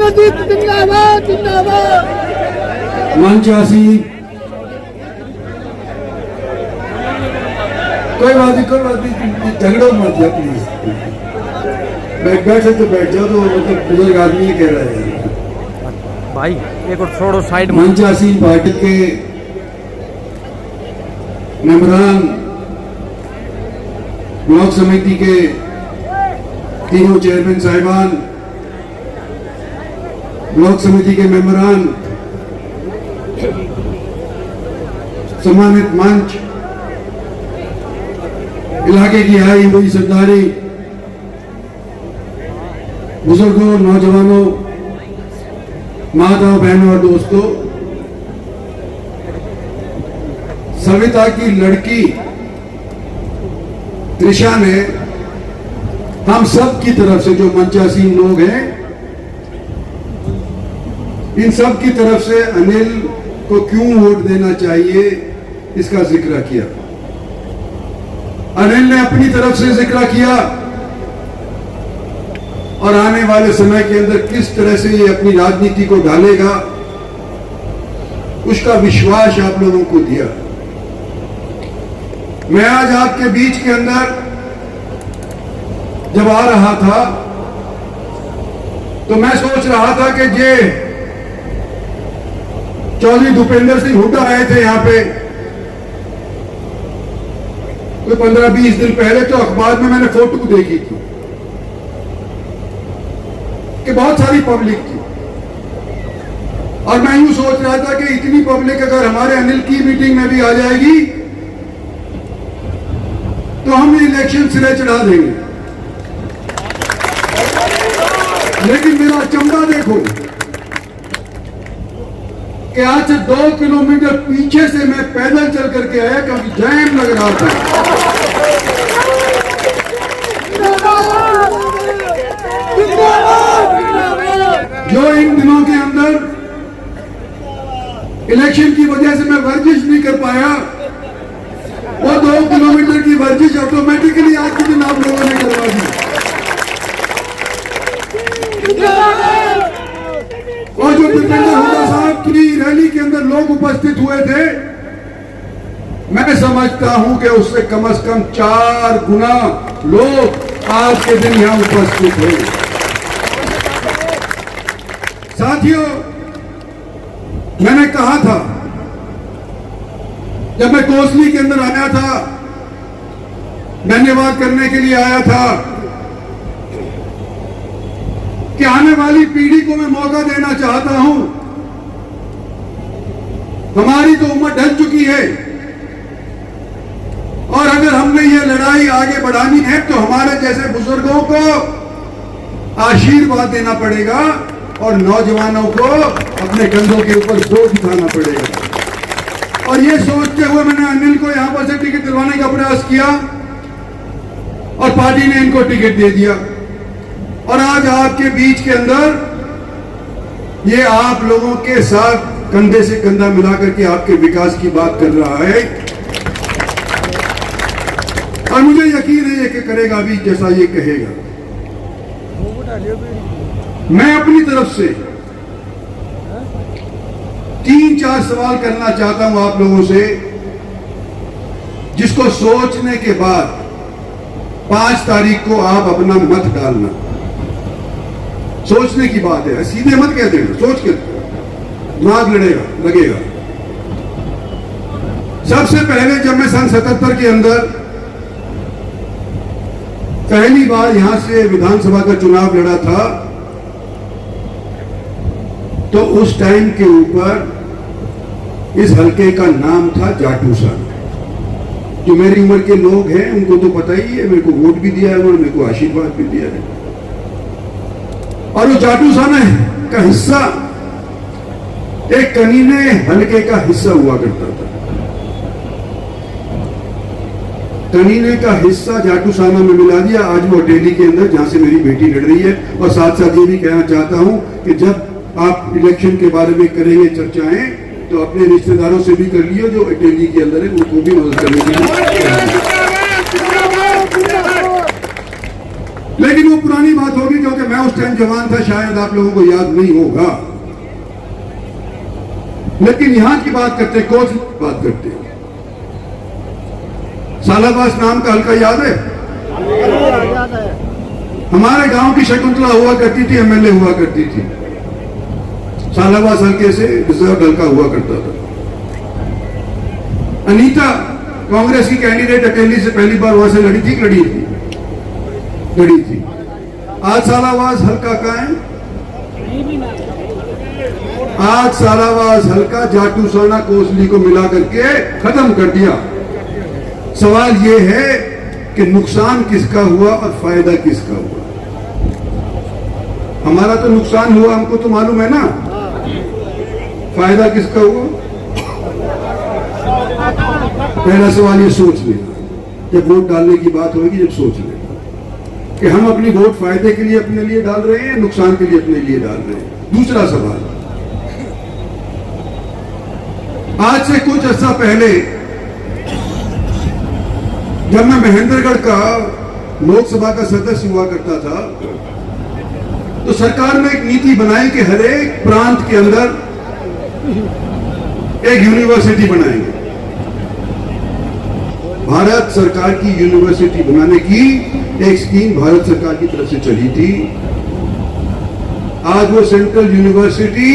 जिंदाबाद जिंदाबाद। मंचासी कोई बात नहीं, झगड़ो मत जा प्लीज। बैठे तो बैठ जाओ, तो मतलब बुजुर्ग आदमी कह रहा है भाई एक और छोड़ो साइड। मंचासी पार्टी के मेंबरान, ब्लॉक समिति के तीनों चेयरमैन साहिबान, ब्लॉक समिति के मेंबरान, सम्मानित मंच, इलाके की आई हुई सरदारी, बुजुर्गों, नौजवानों, माताओं, बहनों और दोस्तों, सविता की लड़की त्रिशा ने हम सब की तरफ से, जो मंचासीन लोग हैं, इन सब की तरफ से अनिल को क्यों वोट देना चाहिए इसका जिक्र किया। अनिल ने अपनी तरफ से जिक्र किया और आने वाले समय के अंदर किस तरह से ये अपनी राजनीति को ढालेगा उसका विश्वास आप लोगों को दिया। मैं आज आपके बीच के अंदर जब आ रहा था तो मैं सोच रहा था कि ये चौधरी भूपेंद्र सिंह हुड्डा आए थे यहां पे कोई 15-20 दिन पहले, तो अखबार में मैंने फोटो देखी थी कि बहुत सारी पब्लिक थी और मैं यूं सोच रहा था कि इतनी पब्लिक अगर हमारे अनिल की मीटिंग में भी आ जाएगी तो हम इलेक्शन सिरे चढ़ा देंगे। लेकिन मेरा चंबा देखो कि आज से 2 किलोमीटर पीछे से मैं पैदल चल करके आया क्योंकि जैम लग रहा था। जो इन दिनों के अंदर इलेक्शन की वजह से मैं वर्जिश नहीं कर पाया, वो 2 किलोमीटर की वर्जिश ऑटोमेटिकली आज के दिन आप लोगों ने करवा दी। और जो भूपेंद्र हुड्डा साहब की रैली के अंदर लोग उपस्थित हुए थे, मैं समझता हूं कि उससे कम से कम 4 गुना लोग आज के दिन यहां उपस्थित हुए। साथियों, मैंने कहा था जब मैं कोसली के अंदर आया था, धन्यवाद करने के लिए आया था कि आने वाली पीढ़ी को मैं मौका देना चाहता हूं। हमारी तो उम्र ढल चुकी है और अगर हमने ये लड़ाई आगे बढ़ानी है तो हमारे जैसे बुजुर्गों को आशीर्वाद देना पड़ेगा और नौजवानों को अपने कंधों के ऊपर बोझ उठाना पड़ेगा। और ये सोचते हुए मैंने अनिल को यहां पर से टिकट दिलवाने का प्रयास किया और पार्टी ने इनको टिकट दे दिया। और आज आपके बीच के अंदर ये आप लोगों के साथ कंधे से कंधा मिलाकर के आपके विकास की बात कर रहा है और मुझे यकीन है कि करेगा भी जैसा ये कहेगा। मैं अपनी तरफ से 3-4 सवाल करना चाहता हूं आप लोगों से, जिसको सोचने के बाद 5 तारीख को आप अपना मत डालना। सोचने की बात है, सीधे मत कह देना, सोच के दिमाग लगेगा। सबसे पहले जब मैं सन 77 के अंदर पहली बार यहां से विधानसभा का चुनाव लड़ा था तो उस टाइम के ऊपर इस हलके का नाम था जाटूसाना। जो मेरी उम्र के लोग हैं उनको तो पता ही है, मेरे को वोट भी दिया है और मेरे को आशीर्वाद भी दिया है। और वो जाटूसाना का हिस्सा एक कनीने हलके का हिस्सा हुआ करता था। कनीने का हिस्सा जाटूसाना में मिला दिया। आज वो अटेली के अंदर जहां से मेरी बेटी लड़ रही है। और साथ साथ ये भी कहना चाहता हूं कि जब आप इलेक्शन के बारे में करेंगे चर्चाएं तो अपने रिश्तेदारों से भी कर लियो जो अटेली के अंदर है, उनको भी मदद करने के लिए। लेकिन वो पुरानी बात होगी क्योंकि मैं उस टाइम जवान था, शायद आप लोगों को याद नहीं होगा, लेकिन यहां की बात करते, कोच की बात करते हैं। सालाबास नाम का हल्का याद है? हमारे गांव की शकुंतला हुआ करती थी, एमएलए हुआ करती थी, सालाबास हल्के से रिजर्व हल्का हुआ करता था। अनीता कांग्रेस की कैंडिडेट अकेली से पहली बार वहां से लड़ी थी। आज सालाबास हल्का कहां है? आज सालाबास हल्का जाटू सोना कोसली को मिला करके खत्म कर दिया। सवाल यह है कि नुकसान किसका हुआ और फायदा किसका हुआ? हमारा तो नुकसान हुआ, हमको तो मालूम है ना। फायदा किसका हुआ? पहला सवाल ये सोच लेना, जब वोट डालने की बात होगी, जब सोच लेना कि हम अपनी वोट फायदे के लिए अपने लिए डाल रहे हैं, नुकसान के लिए अपने लिए डाल रहे हैं। दूसरा सवाल, आज से कुछ अर्सा पहले जब मैं महेंद्रगढ़ का लोकसभा का सदस्य हुआ करता था, तो सरकार ने एक नीति बनाई कि हर एक प्रांत के अंदर एक यूनिवर्सिटी बनाएंगे। भारत सरकार की यूनिवर्सिटी बनाने की एक स्कीम भारत सरकार की तरफ से चली थी। आज वो सेंट्रल यूनिवर्सिटी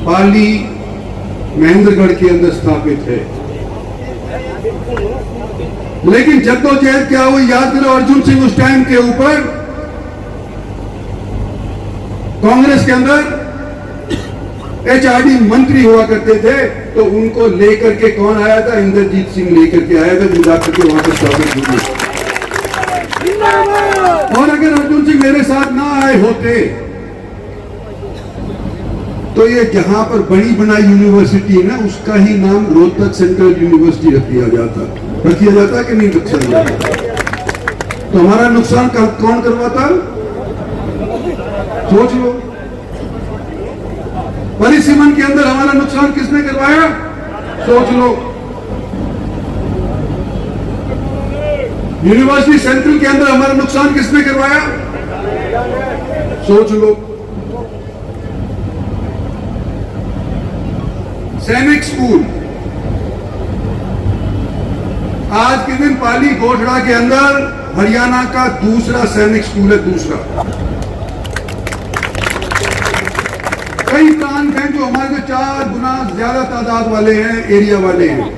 पाली महेंद्रगढ़ के अंदर स्थापित है। लेकिन जद्दोजहद क्या हुई, याद करो, अर्जुन सिंह उस टाइम के ऊपर कांग्रेस के अंदर एचआरडी मंत्री हुआ करते थे, तो उनको लेकर के कौन आया था? इंद्रजीत सिंह लेकर के आया था, जो जाकर के वहां पर स्वागत हुई। और अगर अर्जुन सिंह मेरे साथ ना आए होते तो ये जहां पर बड़ी बनाई यूनिवर्सिटी है ना, उसका ही नाम रोहतक सेंट्रल यूनिवर्सिटी रख दिया जाता कि नहीं रख सकता? तो हमारा नुकसान कौन करवाता? सोच लो। परिसीमन के अंदर हमारा नुकसान किसने करवाया? सोच लो। यूनिवर्सिटी सेंट्रल के अंदर हमारा नुकसान किसने करवाया? सोच लो। सैनिक स्कूल, आज के दिन पाली गोठड़ा के अंदर हरियाणा का दूसरा सैनिक स्कूल है, दूसरा। कई प्रांत हैं जो हमारे से 4 गुना ज्यादा तादाद वाले हैं, एरिया वाले हैं,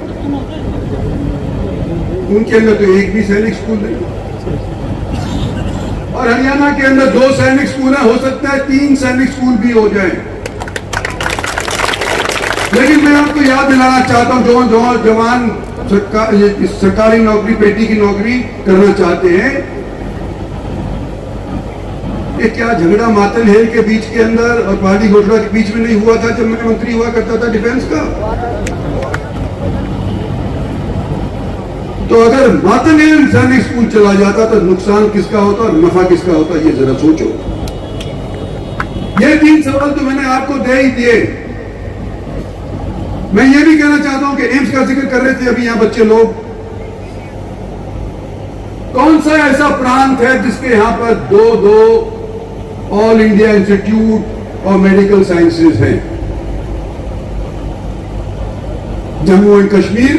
उनके अंदर तो एक भी सैनिक स्कूल नहीं। और हरियाणा के अंदर 2 सैनिक स्कूल है, हो सकता है 3 सैनिक स्कूल भी हो जाए। लेकिन मैं आपको याद दिलाना चाहता हूं, जो जवान सरकारी नौकरी, पेटी की नौकरी करना चाहते हैं, ये क्या झगड़ा मातल हेल के बीच के अंदर और पाली गोठड़ा के बीच में नहीं हुआ था जब मैं मंत्री हुआ करता था डिफेंस का? तो अगर मातल हेल सैनिक स्कूल चला जाता तो नुकसान किसका होता और नफा किसका होता, ये जरा सोचो। ये 3 सवाल तो मैंने आपको दे ही दिए। मैं ये भी कहना चाहता हूं कि एम्स का जिक्र कर रहे थे अभी यहां बच्चे लोग। कौन सा ऐसा प्रांत है जिसके यहां पर 2 all India institute of medical sciences हैं? जम्मू एंड कश्मीर।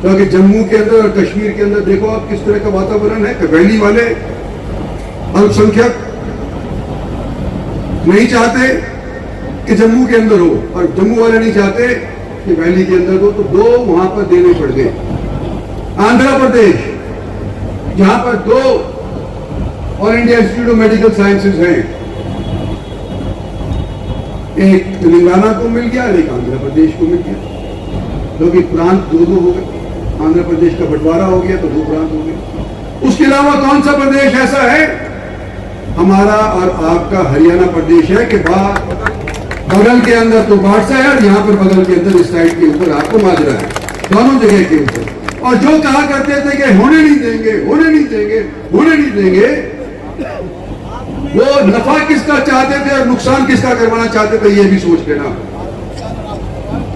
क्योंकि जम्मू के अंदर और कश्मीर के अंदर देखो आप किस तरह का वातावरण है। वैली वाले अल्पसंख्यक नहीं चाहते कि जम्मू के अंदर हो, और जम्मू वाले नहीं चाहते कि वैली के अंदर हो, तो 2 वहां पर देने पड़ गए। आंध्र प्रदेश, जहां पर 2 all India institute of medical sciences हैं, एक तेलंगाना को मिल गया, एक आंध्र प्रदेश को मिल गया, क्योंकि प्रांत 2 हो गए। आंध्र प्रदेश का बंटवारा हो गया तो 2 प्रांत हो गए। उसके अलावा कौन सा प्रदेश ऐसा है? हमारा और आपका हरियाणा प्रदेश है कि बगल के अंदर तो बाढ़सा है और यहाँ पर बगल के अंदर इस साइड के ऊपर आपको माजरा है, दोनों जगह के ऊपर। और जो कहा करते थे कि होने नहीं देंगे, होने नहीं देंगे, होने नहीं देंगे, वो नफा किसका चाहते थे और नुकसान किसका करवाना चाहते थे, ये भी सोच लेना।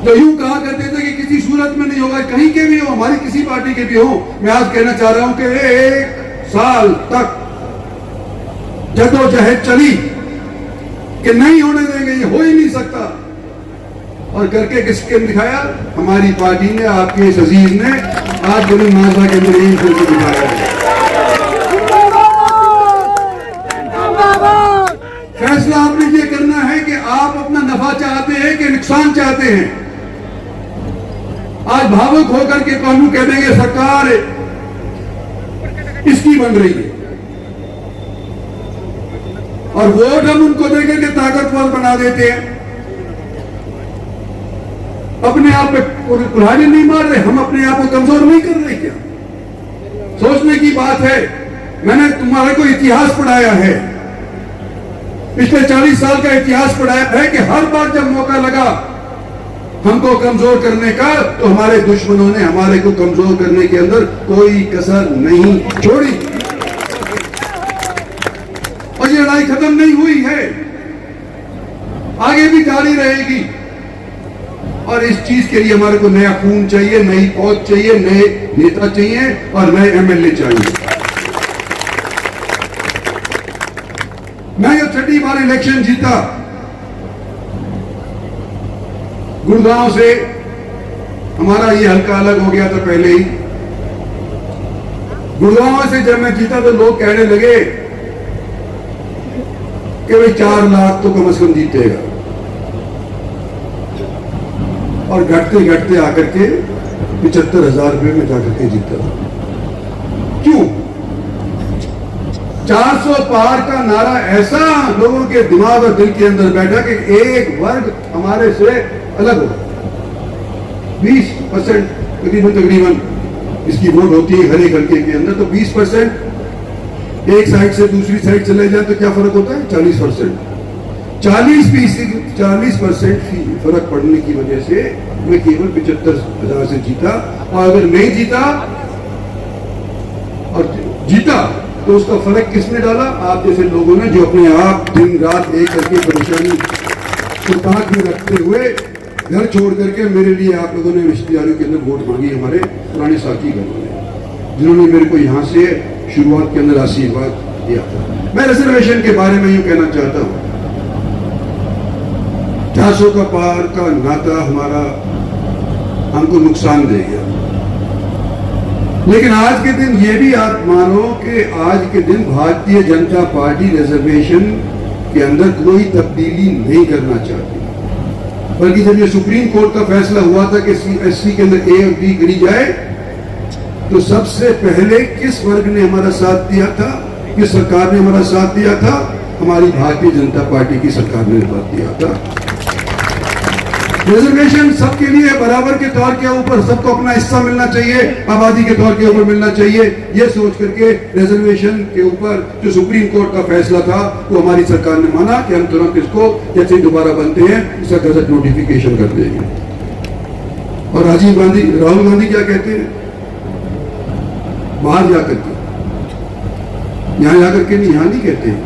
तो यूं कहा करते थे कि किसी सूरत में नहीं होगा, कहीं के भी हो, हमारी किसी पार्टी के भी हो। मैं आज कहना चाह रहा हूं कि 1 साल तक जद्दोजहद चली कि नहीं होने देंगे, ये हो ही नहीं सकता, और करके किसके दिखाया? हमारी पार्टी ने, आपके इस अजीज ने आज बुलंद माजरा के अंदर यही करके दिखाया है। फैसला आपने ये करना है कि आप अपना नफा चाहते हैं कि नुकसान चाहते हैं। आज भावुक होकर के कानून कह देंगे सरकार इसकी बन रही है, और वोट हम उनको देकर के ताकतवर बना देते हैं। अपने आप पे कुल्हाड़ी नहीं मार रहे, हम अपने आप को कमजोर नहीं कर रहे क्या? सोचने की बात है। मैंने तुम्हारे को इतिहास पढ़ाया है, पिछले 40 साल का इतिहास पढ़ाया है कि हर बार जब मौका लगा हमको कमजोर करने का, तो हमारे दुश्मनों ने हमारे को कमजोर करने के अंदर कोई कसर नहीं छोड़ी, और ये लड़ाई खत्म नहीं हुई है, आगे भी जारी रहेगी। और इस चीज के लिए हमारे को नया खून चाहिए, नई फौज चाहिए, नए नेता चाहिए और नए एमएलए चाहिए। मैं ये 6ठी बार इलेक्शन जीता गुड़गांव से, हमारा ये हल्का अलग हो गया था पहले ही। गुड़गांव से जब मैं जीता तो लोग कहने लगे कि भाई 4 लाख तो कम से कम जीतेगा, और घटते घटते आकर के 75,000 रुपए में जाकर के जीता। क्यों? 400 पार का नारा ऐसा लोगों के दिमाग और दिल के अंदर बैठा कि एक वर्ग हमारे से अलग हो। 20% तकरीबन इसकी वोट होती है हर एक हल्के के अंदर, तो 20% एक साइड से दूसरी साइड चले जाए तो क्या फर्क होता है? 40%। 40% फर्क पड़ने की वजह से मैं केवल 75,000 से जीता, और अगर नहीं जीता और जीता तो उसका फर्क किसने डाला? आप जैसे लोगों ने, जो अपने आप दिन रात एक करके परेशानी को ताक में रखते हुए घर छोड़ करके मेरे लिए आप लोगों ने रिश्तेदारों के अंदर वोट मांगी, हमारे पुराने साथी घरों ने, जिन्होंने मेरे को यहाँ से शुरुआत के अंदर आशीर्वाद दिया था। मैं रिजर्वेशन के बारे में यूं कहना चाहता हूं, 400 का पार का नाता हमारा हमको नुकसान देगा, लेकिन आज के दिन ये भी आप मानो कि आज के दिन भारतीय जनता पार्टी रिजर्वेशन के अंदर कोई तब्दीली नहीं करना चाहती, बल्कि जब ये सुप्रीम कोर्ट का फैसला हुआ था कि एससी के अंदर ए और बी गिनी जाए, तो सबसे पहले किस वर्ग ने हमारा साथ दिया था, किस सरकार ने हमारा साथ दिया था? हमारी भारतीय जनता पार्टी की सरकार ने साथ दिया था। रिजर्वेशन सबके लिए बराबर के तौर के ऊपर सबको अपना हिस्सा मिलना चाहिए, आबादी के तौर के ऊपर मिलना चाहिए, ये सोच करके रिजर्वेशन के ऊपर जो सुप्रीम कोर्ट का फैसला था वो हमारी सरकार ने माना कि हम तुरंत इसको जैसे दोबारा बनते हैं इसका गजट नोटिफिकेशन कर देंगे। और राहुल गांधी क्या कहते हैं? बाहर जाकर के, यहां जाकर के नहीं, यहां नहीं कहते हैं,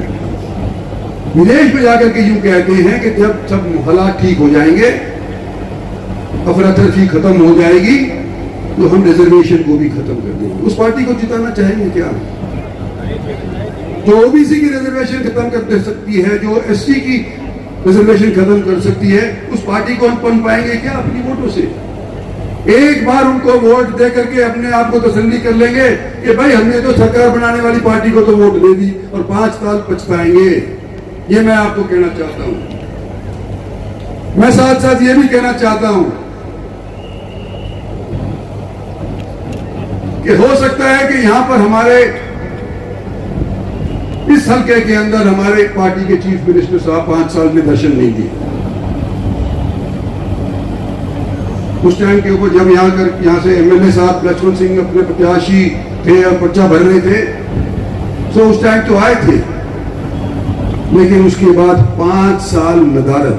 विदेश में जाकर के यूं कहते हैं कि जब सब हालात ठीक हो जाएंगे, अफरा-तफरी खत्म हो जाएगी, तो हम रिजर्वेशन को भी खत्म कर देंगे। उस पार्टी को जिताना चाहेंगे क्या? जो ओबीसी की रिजर्वेशन खत्म कर दे सकती है, जो एससी की रिजर्वेशन खत्म कर सकती है, उस पार्टी को हम पन पाएंगे क्या अपनी वोटों से? एक बार उनको वोट दे करके अपने आप को तसल्ली कर लेंगे कि भाई हमने तो सरकार बनाने वाली पार्टी को तो वोट दे दी, और 5 साल पछताएंगे। ये मैं आपको कहना चाहता हूं। मैं साथ साथ ये भी कहना चाहता हूं कि हो सकता है कि यहां पर हमारे इस हल्के के अंदर हमारे पार्टी के चीफ मिनिस्टर साहब 5 साल में दर्शन नहीं दिए। उस टाइम के ऊपर जब यहां से एमएलए साहब लक्ष्मण सिंह अपने प्रत्याशी थे और पर्चा भर रहे थे, तो उस टाइम तो आए थे, लेकिन उसके बाद 5 साल नदारत।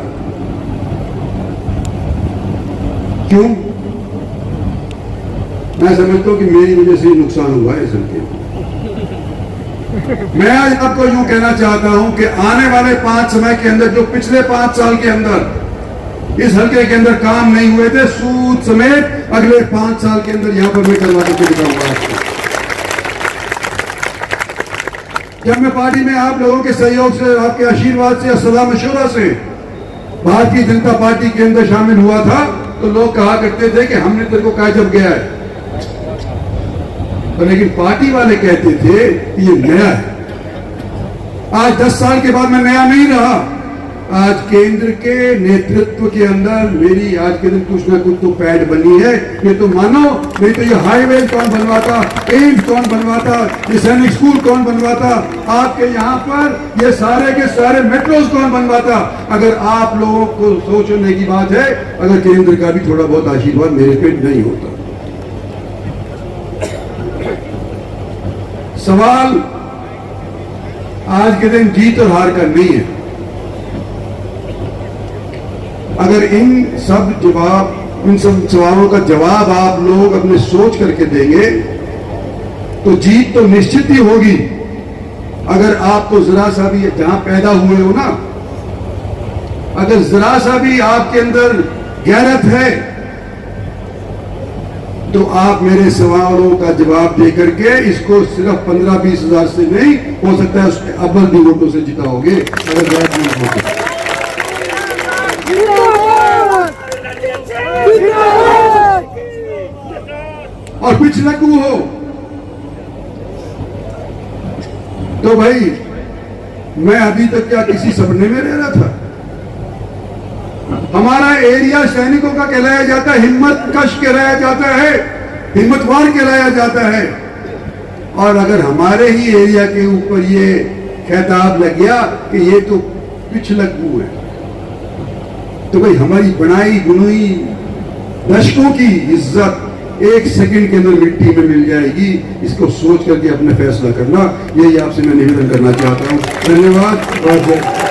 क्यों? मैं समझता हूं कि मेरी वजह से नुकसान हुआ है इस हल्के में। मैं आज आपको यूं कहना चाहता हूं कि आने वाले 5 समय के अंदर, जो पिछले 5 साल के अंदर इस हल्के के अंदर काम नहीं हुए थे, सूद समेत अगले 5 साल के अंदर यहां पर मैं करवा के दिखाऊंगा आपको। जब मैं पार्टी में आप लोगों के सहयोग से, आपके आशीर्वाद से, सलाह मशवरा से भारतीय जनता पार्टी के अंदर शामिल हुआ था, तो लोग कहा करते थे कि हमने तेरे को कहा जब गया है, तो लेकिन पार्टी वाले कहते थे कि ये नया है। आज 10 साल के बाद मैं नया नहीं रहा। आज केंद्र के नेतृत्व के अंदर मेरी आज के दिन कुछ ना कुछ तो पैड बनी है। ये तो मानो, नहीं तो ये हाईवे कौन बनवाता, एम्स कौन बनवाता, ये सैनिक स्कूल कौन बनवाता, आपके यहाँ पर ये सारे के सारे मेट्रोज कौन बनवाता, अगर आप लोगों को सोचने की बात है, अगर केंद्र का भी थोड़ा बहुत आशीर्वाद मेरे पे नहीं होता। सवाल आज के दिन जीत और हार का नहीं है। अगर इन सब सवालों का जवाब आप लोग अपने सोच करके देंगे तो जीत तो निश्चित ही होगी। अगर आपको जरा सा भी जहां पैदा हुए हो ना, अगर जरा सा भी आपके अंदर गैरत है, तो आप मेरे सवालों का जवाब दे करके इसको सिर्फ 15-20 हजार से नहीं, हो सकता है उसके अव्वल भी वोटों से जिताओगे, अगर गैरत नहीं होगी। और पिछलग्गू हो तो भाई मैं अभी तक क्या किसी सपने में रह रहा था? हमारा एरिया सैनिकों का कहलाया जाता है, हिम्मत कश कहलाया जाता है, हिम्मतवान कहलाया जाता है। और अगर हमारे ही एरिया के ऊपर ये खिताब लग गया कि ये तो पिछलग्गू है, तो भाई हमारी बनाई बुनाई दशकों की इज्जत एक सेकंड के अंदर मिट्टी में मिल जाएगी। इसको सोच करके अपने फैसला करना, यही आपसे मैं निवेदन करना चाहता हूं। धन्यवाद।